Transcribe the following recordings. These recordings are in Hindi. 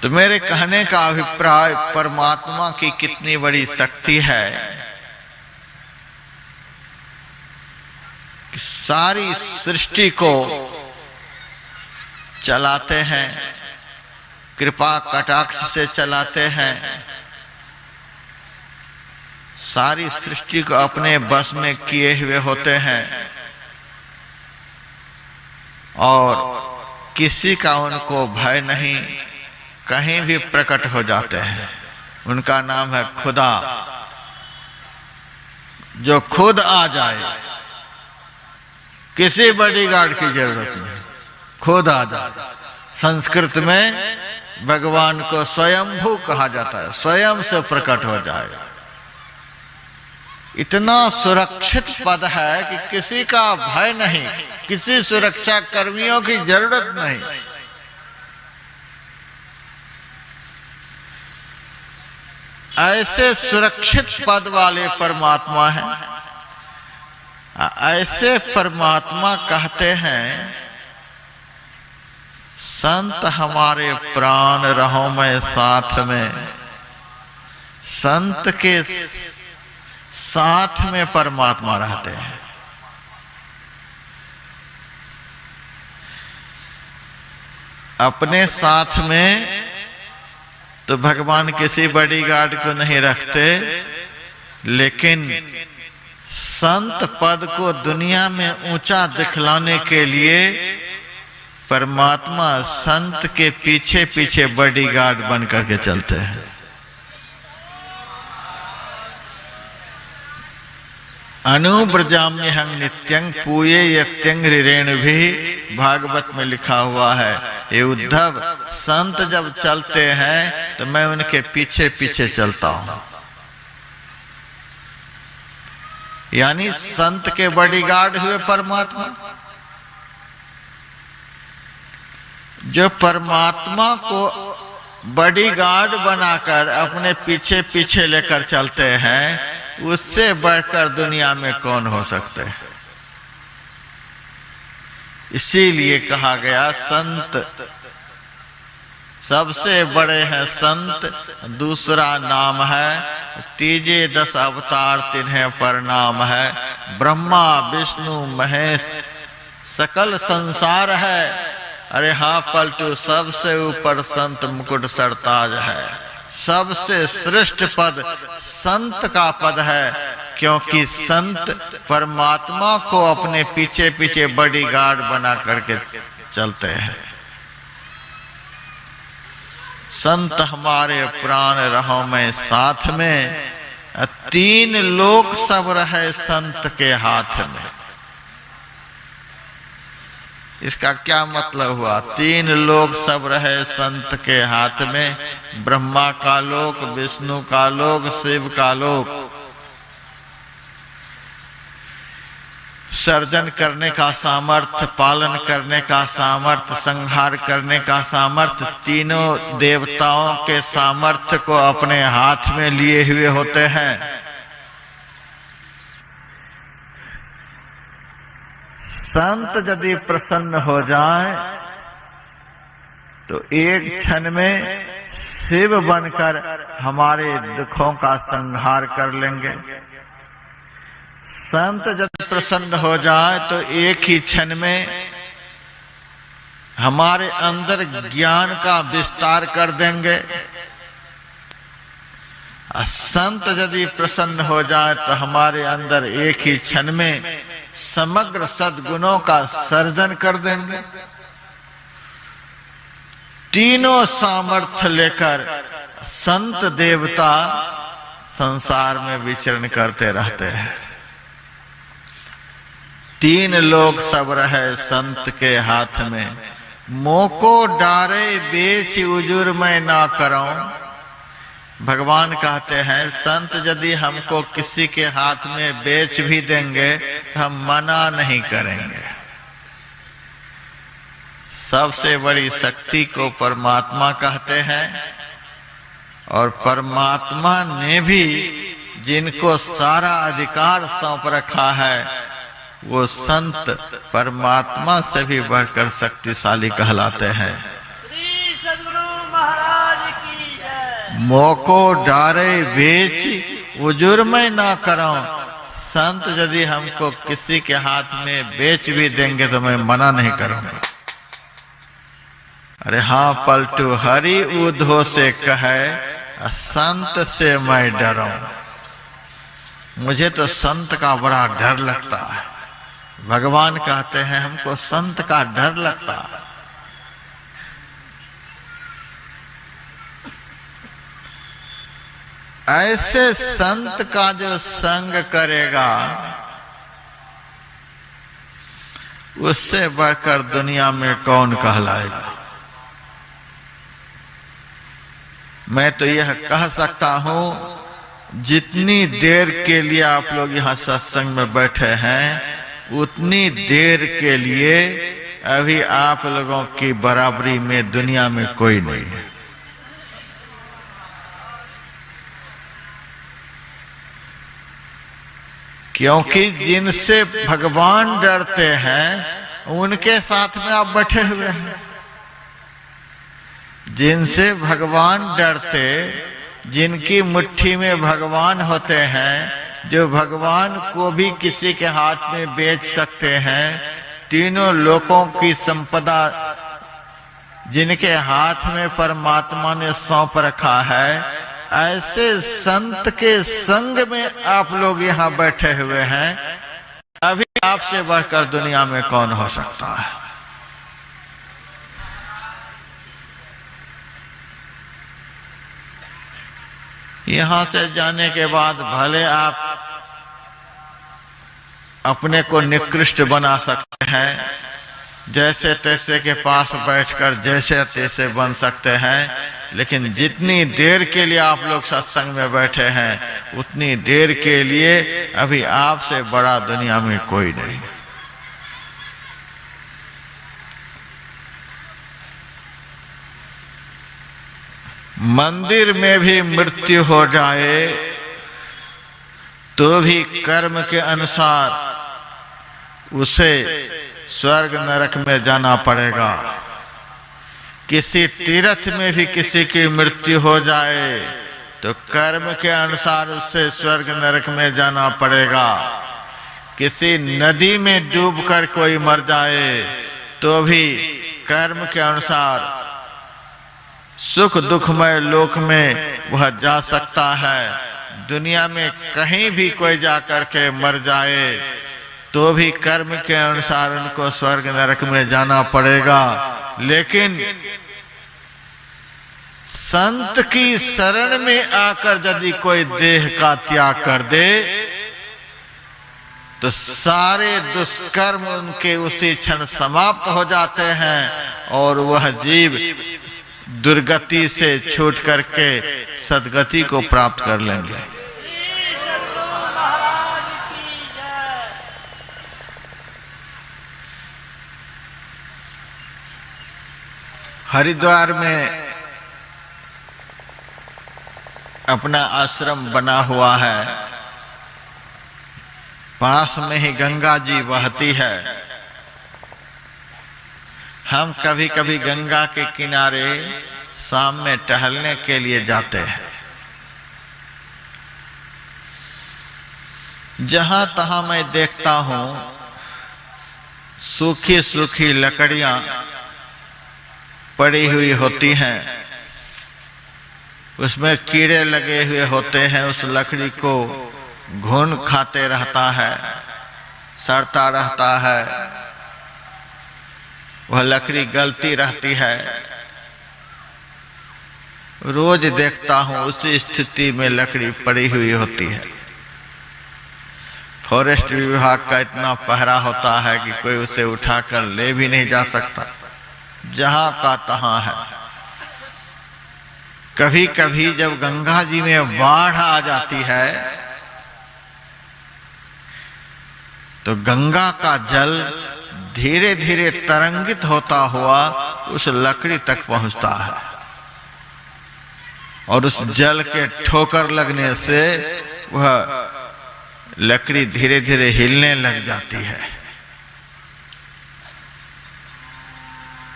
तो मेरे कहने का अभिप्राय परमात्मा की कितनी बड़ी शक्ति है कि सारी सृष्टि को चलाते हैं, कृपा कटाक्ष से चलाते हैं, सारी सृष्टि को अपने बस में किए हुए होते हैं और किसी का उनको भय नहीं, कहीं भी प्रकट हो जाते हैं। उनका नाम है खुदा, जो खुद आ जाए, किसी बॉडीगार्ड की जरूरत नहीं, खुद आ जाए। संस्कृत में भगवान को स्वयंभू कहा जाता है, स्वयं से प्रकट हो जाए। इतना सुरक्षित पद है कि किसी का भय नहीं, किसी सुरक्षा कर्मियों की जरूरत नहीं। ऐसे सुरक्षित पद वाले परमात्मा हैं। ऐसे परमात्मा कहते हैं, संत हमारे प्राण रहो मैं साथ में। संत के साथ में परमात्मा रहते हैं। अपने साथ में तो भगवान किसी बॉडीगार्ड को नहीं रखते, लेकिन संत पद को दुनिया में ऊंचा दिखलाने के लिए परमात्मा संत के पीछे पीछे बॉडीगार्ड बन करके चलते हैं। अनुब्रजाम्यहं नित्यं पूये यत्यं हृरेणु भी, भागवत में लिखा हुआ है। ये उद्धव, संत जब चलते हैं तो मैं उनके पीछे पीछे चलता हूं। यानी संत के बॉडीगार्ड हुए परमात्मा। जो परमात्मा को बॉडीगार्ड बनाकर अपने पीछे पीछे लेकर चलते हैं, उससे बढ़कर दुनिया में कौन हो सकते हैं। इसीलिए कहा गया संत सबसे बड़े हैं संत, दूसरा नाम है तीजे 10 अवतार तिन्हें प्रणाम है। ब्रह्मा विष्णु महेश सकल संसार है, अरे हाँ पलटू सबसे ऊपर संत मुकुट सरताज है। सबसे श्रेष्ठ पद संत का पद है, क्योंकि संत परमात्मा को अपने पीछे पीछे बॉडीगार्ड बना करके चलते हैं। संत हमारे प्राण रहो मैं साथ में, 3 लोक सब रहे संत के हाथ में। इसका क्या मतलब हुआ? 3 लोक सब रहे संत के हाथ में। ब्रह्मा का लोक, विष्णु का लोक, शिव का लोक। सर्जन करने का सामर्थ्य, पालन करने का सामर्थ्य, संहार करने का सामर्थ्य, तीनों देवताओं के सामर्थ्य को अपने हाथ में लिए हुए होते हैं। संत यदि प्रसन्न हो जाए तो एक क्षण में शिव बनकर हमारे दुखों का संहार कर लेंगे। संत यदि प्रसन्न हो जाए तो एक ही क्षण में हमारे अंदर ज्ञान का विस्तार कर देंगे। संत यदि प्रसन्न हो जाए तो हमारे अंदर एक ही क्षण में समग्र सद्गुणों का सर्जन कर देंगे। तीनों सामर्थ्य लेकर संत देवता संसार में विचरण करते रहते हैं। 3 लोग सब रहे संत के हाथ में। मोको डारे बेच उजुर मैं ना कराऊं। भगवान कहते हैं संत यदि हमको किसी के हाथ में बेच भी देंगे तो हम मना नहीं करेंगे। सबसे बड़ी शक्ति को परमात्मा कहते हैं, और परमात्मा ने भी जिनको सारा अधिकार सौंप रखा है, वो संत परमात्मा से भी बढ़कर शक्तिशाली कहलाते हैं। श्री सद्गुरु महाराज मोको डारे बेच उजुर मैं ना करूं। संत यदि हमको किसी के हाथ में बेच भी देंगे तो मैं मना नहीं करूंगा। अरे हाँ पलटू हरि उधो से कहे संत से मैं डरूं। मुझे तो संत का बड़ा डर लगता है। भगवान कहते हैं हमको संत का डर लगता है। ऐसे संत का जो संग करेगा उससे बढ़कर दुनिया में कौन कहलाएगा। मैं तो यह कह सकता हूं, जितनी देर के लिए आप लोग यहां सत्संग में बैठे हैं उतनी देर के लिए अभी आप लोगों की बराबरी में दुनिया में कोई नहीं है। क्योंकि जिनसे भगवान डरते हैं उनके साथ में आप बैठे हुए हैं। जिनसे भगवान डरते, जिनकी मुट्ठी में भगवान होते हैं, जो भगवान को भी किसी के हाथ में बेच सकते हैं, तीनों लोकों की संपदा जिनके हाथ में परमात्मा ने सौंप रखा है, ऐसे संत के संग में आप लोग यहां बैठे हुए हैं। अभी आपसे बढ़कर दुनिया में कौन हो सकता है। यहां से जाने के बाद भले आप अपने को निकृष्ट बना सकते हैं, जैसे तैसे के पास बैठकर जैसे तैसे बन सकते हैं, लेकिन जितनी देर के लिए आप लोग सत्संग में बैठे हैं उतनी देर के लिए अभी आपसे बड़ा दुनिया में कोई नहीं। मंदिर में भी मृत्यु हो जाए तो भी कर्म के अनुसार उसे स्वर्ग नरक में जाना पड़ेगा। किसी तीर्थ में भी किसी की मृत्यु हो जाए तो कर्म के अनुसार उससे स्वर्ग नरक में जाना पड़ेगा। किसी नदी में डूबकर कोई मर जाए तो भी कर्म के अनुसार सुख दुखमय लोक में वह जा सकता है। दुनिया में कहीं भी कोई जाकर के मर जाए तो भी कर्म के अनुसार उनको स्वर्ग नरक में जाना पड़ेगा। लेकिन संत की शरण में आकर यदि कोई देह का त्याग कर दे तो सारे दुष्कर्म उनके उसी क्षण समाप्त हो जाते हैं और वह जीव दुर्गति से छूट करके सद्गति को प्राप्त कर लेंगे। हरिद्वार में अपना आश्रम बना हुआ है, पास में ही गंगा जी बहती है। हम कभी कभी गंगा के किनारे शाम में टहलने के लिए जाते हैं। जहां तहां मैं देखता हूं सूखी सूखी लकड़ियां पड़ी हुई होती हैं, उसमें कीड़े लगे हुए होते हैं। उस लकड़ी को घुन खाते रहता है, सड़ता रहता है, वह लकड़ी गलती रहती है। रोज देखता हूं उसी स्थिति में लकड़ी पड़ी हुई होती है। फॉरेस्ट विभाग का इतना पहरा होता है कि कोई उसे उठाकर ले भी नहीं जा सकता, जहां का तहां है। कभी कभी जब गंगा जी में बाढ़ आ जाती है तो गंगा का जल धीरे धीरे तरंगित होता हुआ उस लकड़ी तक पहुंचता है और उस जल के ठोकर लगने से वह लकड़ी धीरे धीरे हिलने लग जाती है।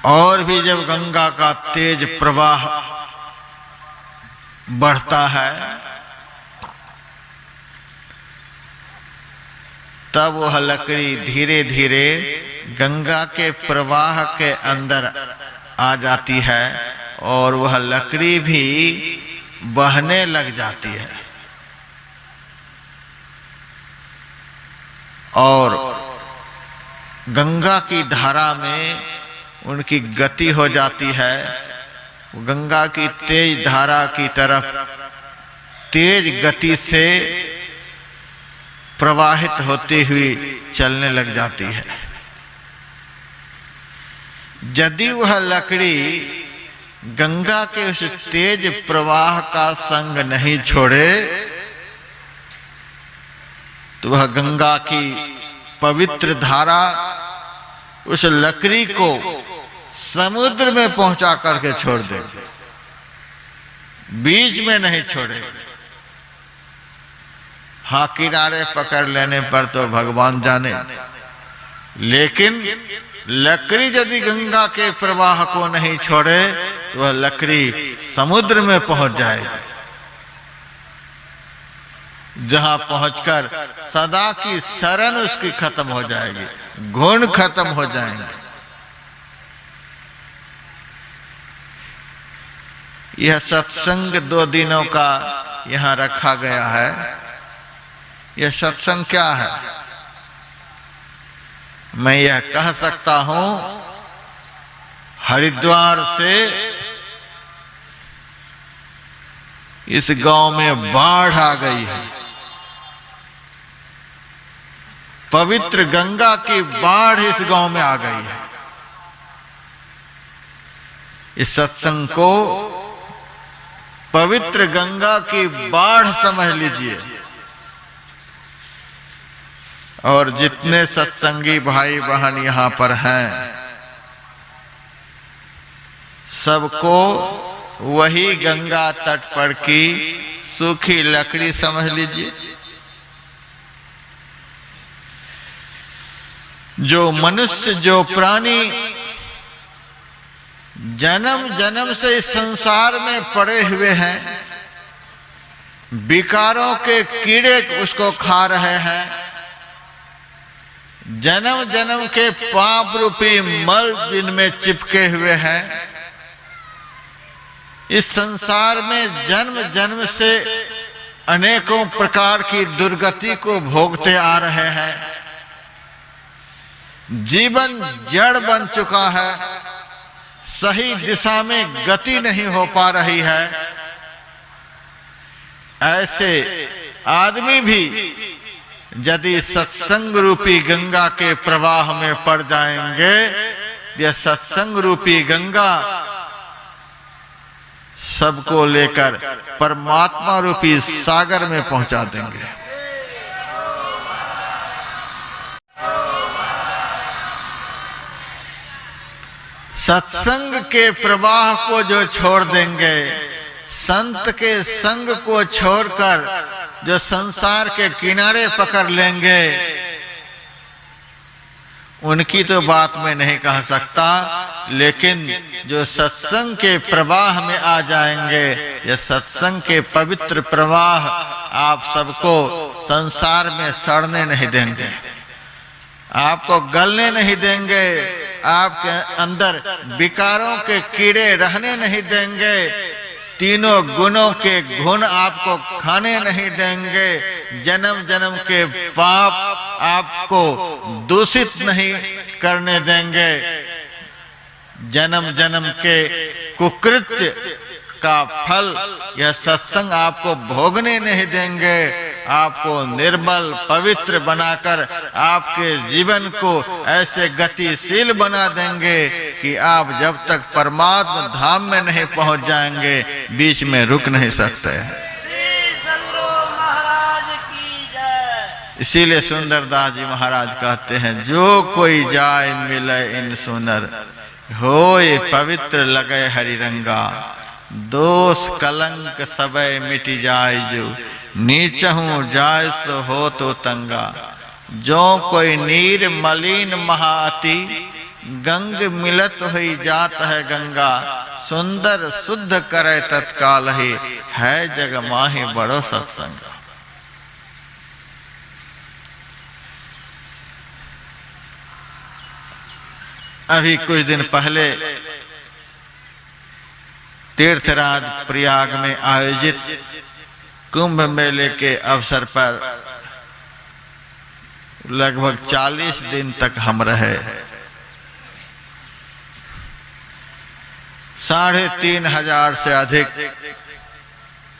और भी जब गंगा का तेज प्रवाह बढ़ता है, तब वह लकड़ी धीरे धीरे गंगा के प्रवाह के अंदर आ जाती है और वह लकड़ी भी बहने लग जाती है और गंगा की धारा में उनकी गति हो जाती है। गंगा की तेज धारा की तरफ तेज गति से प्रवाहित होती हुई चलने लग जाती है। यदि वह लकड़ी गंगा के उस तेज प्रवाह का संग नहीं छोड़े तो वह गंगा की पवित्र धारा उस लकड़ी को समुद्र में पहुंचा करके छोड़ देगी, बीच में नहीं छोड़े। हाँ, किनारे पकड़ लेने पर तो भगवान जाने, लेकिन लकड़ी यदि गंगा के प्रवाह को नहीं छोड़े तो वह लकड़ी समुद्र में पहुंच जाएगी, जहां पहुंचकर सदा की शरण उसकी खत्म हो जाएगी, गुण खत्म हो जाएंगे। यह सत्संग 2 दिनों का यहां रखा गया है। यह सत्संग क्या है? मैं यह कह सकता हूं, हरिद्वार से इस गांव में बाढ़ आ गई है, पवित्र गंगा की बाढ़ इस गांव में आ गई है। इस सत्संग को पवित्र गंगा की बाढ़ समझ लीजिए और जितने सत्संगी भाई बहन यहां पर हैं सबको वही गंगा तट पर की सूखी लकड़ी समझ लीजिए। जो मनुष्य, जो प्राणी जन्म जन्म से इस संसार में पड़े हुए हैं, विकारों के कीड़े उसको खा रहे हैं, जन्म जन्म के पाप रूपी मल जिनमें चिपके हुए हैं, इस संसार में जन्म जन्म से अनेकों प्रकार की दुर्गति को भोगते आ रहे हैं। जीवन जड़ बन चुका है, सही दिशा में गति नहीं हो पा रही है। ऐसे आदमी भी यदि सत्संग रूपी गंगा के प्रवाह में पड़ जाएंगे, यह सत्संग रूपी गंगा सबको लेकर परमात्मा रूपी सागर में पहुंचा देंगे। सत्संग के प्रवाह को जो छोड़ देंगे, संत के संग को छोड़कर जो संसार के किनारे पकड़ लेंगे, उनकी तो बात मैं नहीं कह सकता, लेकिन जो सत्संग के प्रवाह में आ जाएंगे, ये सत्संग के पवित्र प्रवाह आप सबको संसार में सड़ने नहीं देंगे, आपको गलने नहीं देंगे, आपके अंदर विकारों के कीड़े रहने नहीं देंगे, तीनों गुणों के गुण आपको खाने नहीं देंगे, जन्म जन्म के पाप आपको दूषित नहीं करने देंगे, जन्म जन्म के कुकृत्य का फल यह सत्संग आपको भोगने नहीं देंगे, आपको निर्मल पवित्र बनाकर आपके जीवन को ऐसे गतिशील बना देंगे कि आप जब तक परमात्मा धाम में नहीं पहुंच जाएंगे, बीच में रुक नहीं सकते। इसीलिए सुंदरदास जी महाराज कहते हैं, जो कोई जाय मिले इन सुनर, होए पवित्र लगे हरि रंगा, दोष कलंक सबय मिटी जाय जो, नीचहूं जाय सो हो तो तंगा। जो कोई नीर मलिन महाअति गंग मिलत हुई जात है गंगा, सुंदर शुद्ध करे तत्काल ही, है जग माहि बड़ो सत्संग। अभी कुछ दिन पहले तीर्थराज प्रयाग में आयोजित कुंभ मेले के अवसर पर लगभग 40 दिन तक हम रहे। 3,500 से अधिक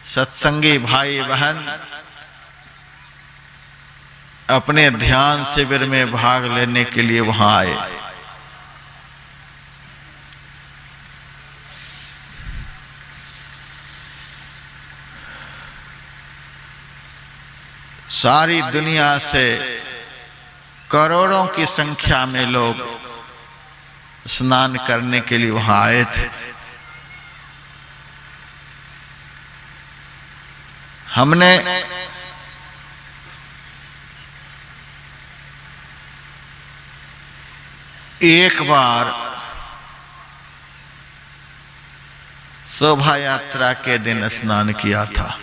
सत्संगी भाई बहन अपने ध्यान शिविर में भाग लेने के लिए वहां आए। सारी दुनिया से करोड़ों की संख्या में लोग स्नान करने के लिए वहां आए थे। हमने एक बार शोभा यात्रा के दिन स्नान किया था,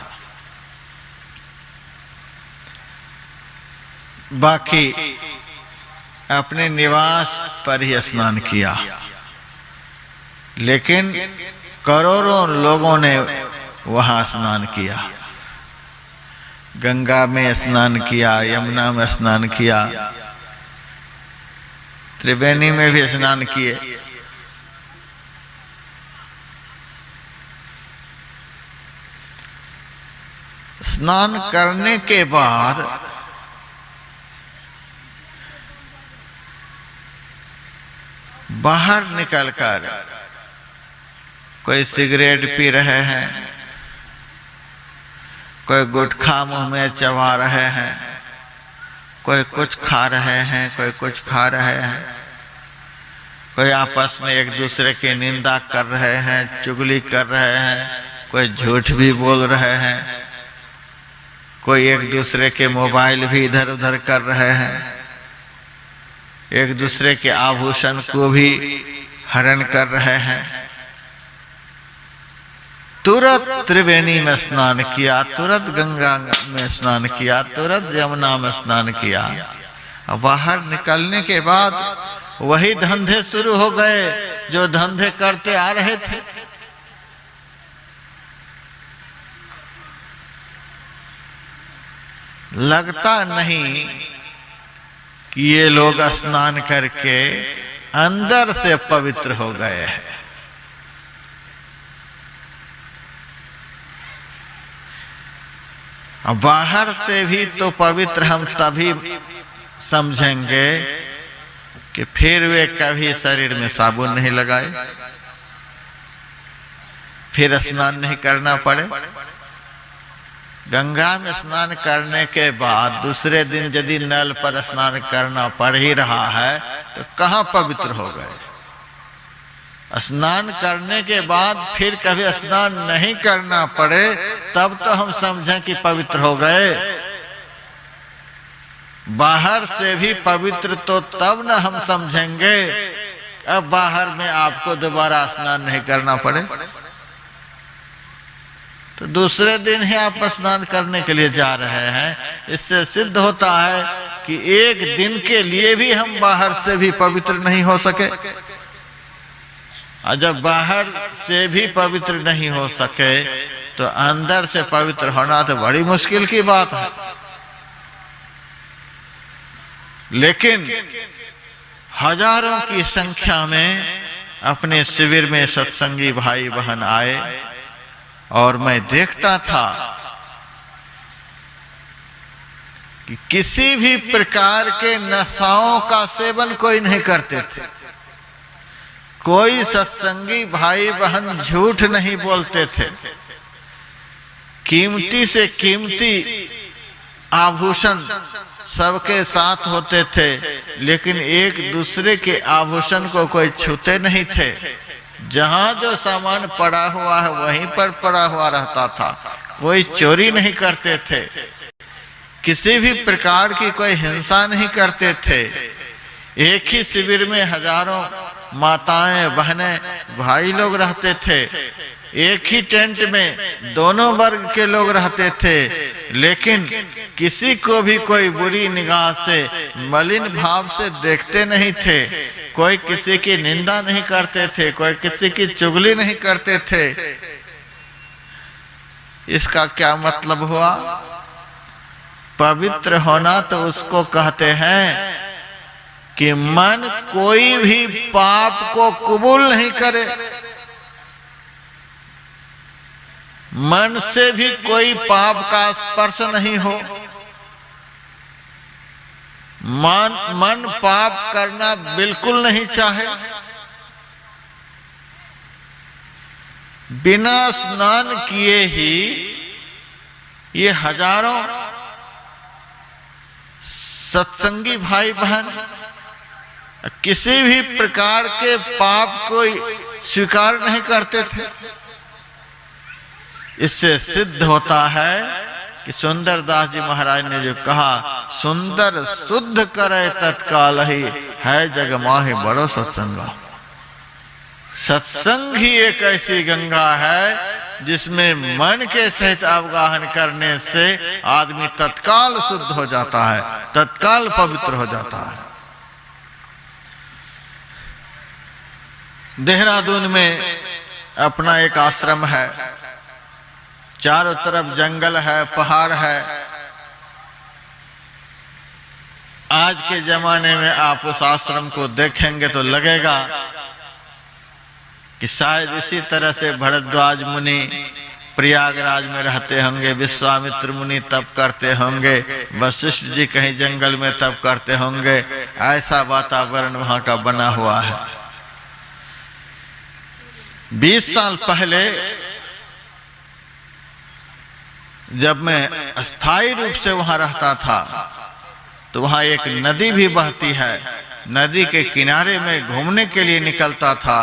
बाकी अपने निवास पर ही स्नान किया। लेकिन करोड़ों लोगों ने वहां स्नान किया। गंगा में स्नान किया, यमुना में स्नान किया, त्रिवेणी में भी स्नान किए। स्नान करने के बाद बाहर निकलकर कोई सिगरेट पी रहे हैं, कोई गुटखा मुंह में चबा रहे हैं, कोई कुछ खा रहे हैं, कोई कुछ खा रहे हैं, कोई आपस में एक दूसरे की निंदा कर रहे हैं, चुगली कर रहे हैं, कोई झूठ भी बोल रहे हैं, कोई एक दूसरे के मोबाइल भी इधर उधर कर रहे हैं, एक दूसरे के आभूषण को भी हरण कर रहे हैं। तुरंत त्रिवेणी में स्नान किया, तुरंत गंगा में स्नान किया, तुरंत यमुना में स्नान किया। बाहर निकलने के बाद वही धंधे शुरू हो गए जो धंधे करते आ रहे थे। लगता नहीं कि ये लोग स्नान करके अंदर से पवित्र हो गए हैं। बाहर से भी तो पवित्र हम तभी समझेंगे कि फिर वे कभी शरीर में साबुन नहीं लगाए, फिर स्नान नहीं करना पड़े। गंगा में स्नान करने के बाद दूसरे दिन यदि नल पर स्नान करना पड़ ही रहा है तो कहां पवित्र हो गए। स्नान करने के बाद फिर कभी स्नान नहीं करना पड़े तब तो हम समझें कि पवित्र हो गए। बाहर से भी पवित्र तो तब ना हम समझेंगे अब बाहर में आपको दोबारा स्नान नहीं करना पड़े। तो दूसरे दिन ही आप स्नान करने के लिए जा रहे हैं। इससे सिद्ध होता है कि एक दिन के लिए भी हम बाहर से भी पवित्र नहीं हो सके। और जब बाहर से भी पवित्र नहीं हो सके तो अंदर से पवित्र होना तो बड़ी मुश्किल की बात है। लेकिन हजारों की संख्या में अपने शिविर में सत्संगी भाई बहन आए और मैं देखता था कि किसी भी प्रकार के नशाओं का सेवन कोई नहीं करते थे। कोई सत्संगी भाई बहन झूठ नहीं बोलते थे। कीमती से कीमती आभूषण सबके साथ होते थे, लेकिन एक दूसरे के आभूषण को कोई छूते नहीं थे। जहां जो सामान पड़ा हुआ है वहीं पर पड़ा हुआ रहता था। कोई चोरी नहीं करते थे, किसी भी प्रकार की कोई हिंसा नहीं करते थे। एक ही शिविर में हजारों माताएं, बहनें, भाई लोग रहते थे। एक ही टेंट में दोनों वर्ग के लोग रहते थे, लेकिन किसी को भी कोई बुरी निगाह से, मलिन भाव से देखते नहीं थे। कोई किसी की निंदा नहीं करते थे, कोई किसी की चुगली नहीं करते थे। इसका क्या मतलब हुआ? पवित्र होना तो उसको कहते हैं कि मन कोई भी पाप को कबूल नहीं करे, मन से भी कोई पाप का स्पर्श नहीं हो। मन पाप करना बिल्कुल नहीं चाहे। बिना स्नान किए ही ये हजारों सत्संगी भाई बहन किसी भी प्रकार के पाप को स्वीकार नहीं करते थे। इससे सिद्ध होता है कि सुंदरदास जी महाराज ने जो कहा, सुंदर शुद्ध करे तत्काल ही, है जग माहि बड़ो सत्संगा। सत्संग ही एक ऐसी गंगा है जिसमें मन के सहित अवगाहन करने से आदमी तत्काल शुद्ध हो जाता है, तत्काल पवित्र हो जाता है। देहरादून में अपना एक आश्रम है, चारों तरफ जंगल है, पहाड़ है। आज के जमाने में आप उस आश्रम को देखेंगे तो लगेगा कि शायद इसी तरह से भरद्वाज मुनि प्रयागराज में रहते होंगे, विश्वामित्र मुनि तप करते होंगे, वशिष्ठ जी कहीं जंगल में तप करते होंगे। ऐसा वातावरण वहां का बना हुआ है। 20 साल पहले जब मैं स्थायी रूप से वहां रहता था तो वहां एक नदी भी बहती है। नदी के किनारे में घूमने के लिए निकलता था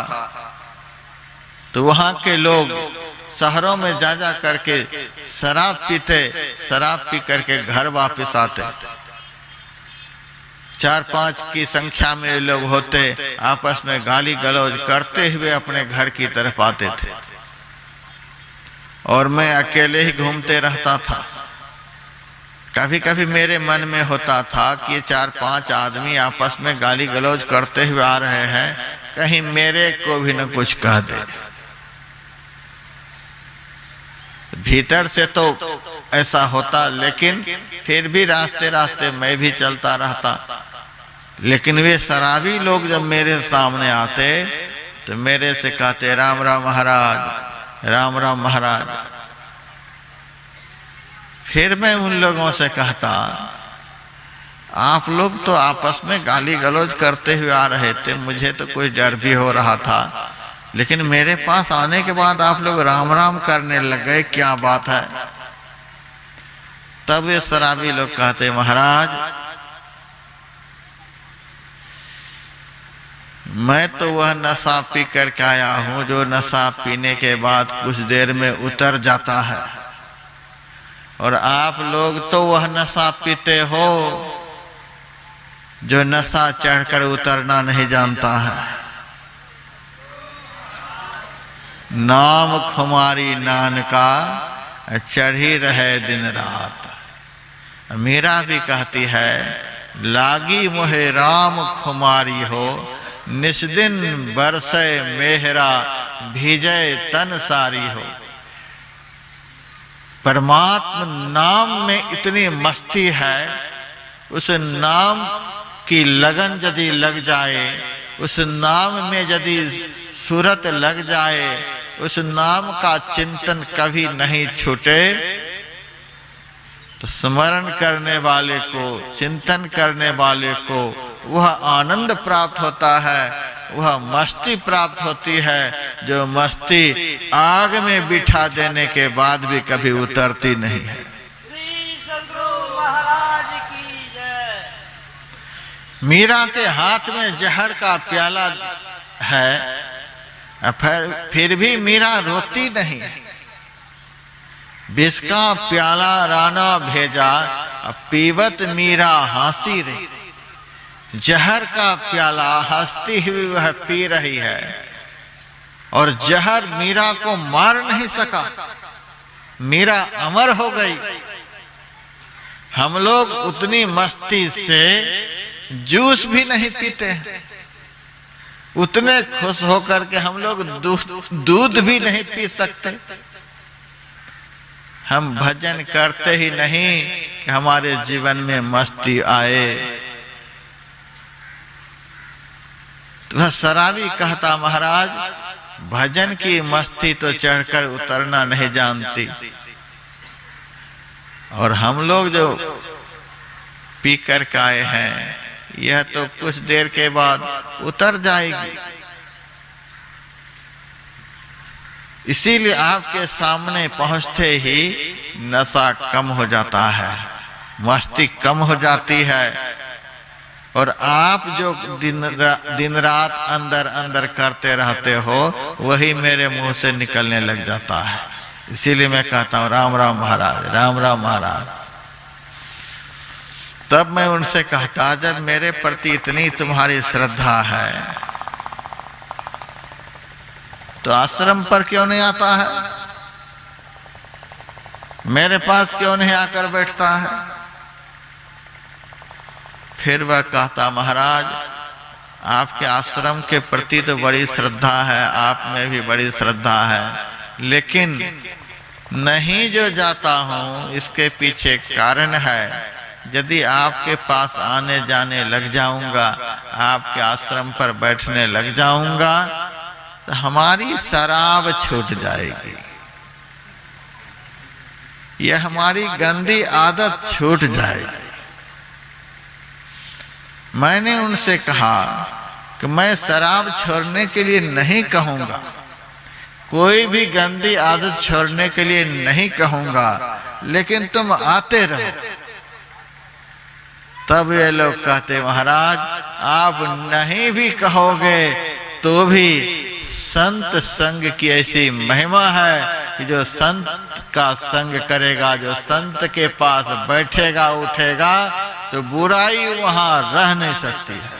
तो वहां के लोग शहरों में जा करके शराब पीते, शराब पी करके घर वापस आते। 4-5 की संख्या में लोग होते, आपस में गाली गलौज करते हुए अपने घर की तरफ आते थे और मैं अकेले ही घूमते रहता था। कभी कभी मेरे मन में होता था कि 4-5 आदमी आपस में गाली गलौज करते हुए आ रहे हैं, कहीं मेरे को भी न कुछ कह दे। भीतर से तो ऐसा होता, लेकिन फिर भी रास्ते रास्ते मैं भी चलता रहता। लेकिन वे शराबी लोग जब मेरे सामने आते तो मेरे से कहते, राम राम महाराज, राम राम महाराज। फिर मैं उन लोगों से कहता, आप लोग तो आपस में गाली गलौज करते हुए आ रहे थे, मुझे तो कोई डर भी हो रहा था, लेकिन मेरे पास आने के बाद आप लोग राम राम करने लग गए, क्या बात है? तब ये शराबी लोग कहते, महाराज मैं तो वह नशा पी करके आया हूं जो नशा पीने के बाद कुछ देर में उतर जाता है, और आप लोग तो वह नशा पीते हो जो नशा चढ़कर उतरना नहीं जानता है। नाम खुमारी नान का चढ़ी रहे दिन रात। मीरा भी कहती है, लागी मोहे राम खुमारी हो, निस्दिन बरसे मेहरा भीजय तन सारी हो। परमात्मा नाम में इतनी मस्ती है, उस नाम की लगन यदि लग जाए, उस नाम में यदि सूरत लग जाए, उस नाम का चिंतन कभी नहीं छूटे, तो स्मरण करने वाले को, चिंतन करने वाले को वह आनंद प्राप्त होता है, वह मस्ती प्राप्त होती है, जो मस्ती आग में बिठा देने के बाद भी कभी उतरती नहीं है। मीरा के हाथ में जहर का प्याला है, फिर भी मीरा रोती नहीं। विष का प्याला राना भेजा, पीवत मीरा हंसी रही। जहर का प्याला हंसती हुई वह पी रही है, और जहर मीरा को मार नहीं सका। मीरा अमर हो गई। हम लोग उतनी मस्ती से जूस भी नहीं पीते हैं, उतने खुश होकर के हम लोग दूध भी नहीं पी सकते। हम भजन करते ही नहीं कि हमारे जीवन में मस्ती आए। तो वह शराबी कहता, महाराज भजन की मस्ती तो चढ़कर उतरना नहीं जानती, और हम लोग जो पी कर के आए हैं यह तो कुछ देर के बाद उतर जाएगी। इसीलिए आपके सामने पहुंचते ही नशा कम हो जाता है, मस्ती कम हो जाती है, और आप जो दिन रात अंदर अंदर करते रहते हो वही मेरे मुंह से निकलने लग जाता है। इसीलिए मैं कहता हूं राम राम महाराज, राम राम महाराज। तब मैं उनसे कहता, जब मेरे प्रति इतनी तुम्हारी श्रद्धा है तो आश्रम पर क्यों नहीं आता है, मेरे पास क्यों नहीं आकर बैठता है? फिर वह कहता, महाराज आपके आश्रम के प्रति तो बड़ी श्रद्धा है, आप में भी बड़ी श्रद्धा है, लेकिन नहीं जो जाता हूं इसके पीछे कारण है। यदि आपके पास आने जाने लग जाऊंगा, आपके आश्रम पर बैठने लग जाऊंगा, तो हमारी शराब छूट जाएगी, यह हमारी गंदी आदत छूट जाएगी। मैंने उनसे कहा कि मैं शराब छोड़ने के लिए नहीं कहूंगा, कोई भी गंदी आदत छोड़ने के लिए नहीं कहूंगा, लेकिन तुम आते रहो। तब ये लोग कहते, महाराज आप नहीं भी कहोगे तो भी संत संग की ऐसी महिमा है कि जो संत का संग करेगा, जो संत के पास बैठेगा उठेगा, तो बुराई वहां रह नहीं सकती है।